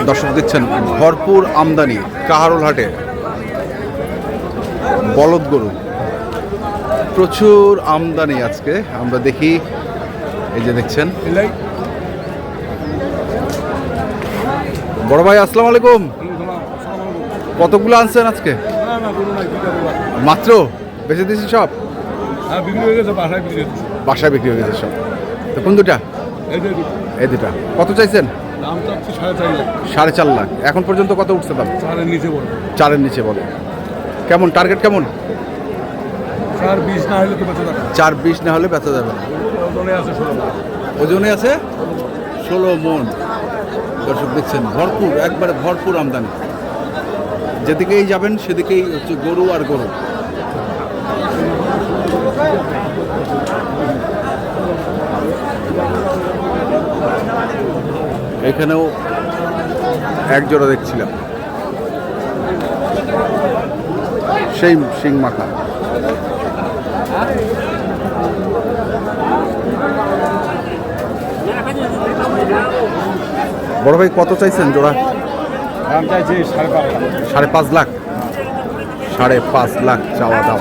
দর্শক দেখছেন ভরপুর আমদানি কাহারোল হাটে বলদ গরু, প্রচুর আমদানি আজকে। আমরা দেখি, এই যে দেখছেন বড় ভাই, আসসালামু আলাইকুম। কতগুলো আনছেন আজকে? মাত্র বেঁচে দিয়েছি সব? বাসায় বিক্রি হয়ে গেছে সব। তো কোন দুটা? এই দুটা। কত চাইছেন? 4.5 লাখ। এখন পর্যন্ত কত উঠছে দাম? 4-এর নিচে বলে। কেমন টার্গেট কেমন? 4.20 না হলে বেচা যাবে না। ওজনে আছে 16 মণ। দর্শক দেখছেন ভরপুর, একবারে ভরপুর আমদানি। যেদিকেই যাবেন সেদিকেই হচ্ছে গরু আর গরু। এখানেও এক জোড়া দেখছিলাম, সেই শিং মাথা। বড় ভাই কত চাইছেন জোড়া? দাম চাইছি 5.5 লাখ। 5.5 লাখ চাওয়া দাম।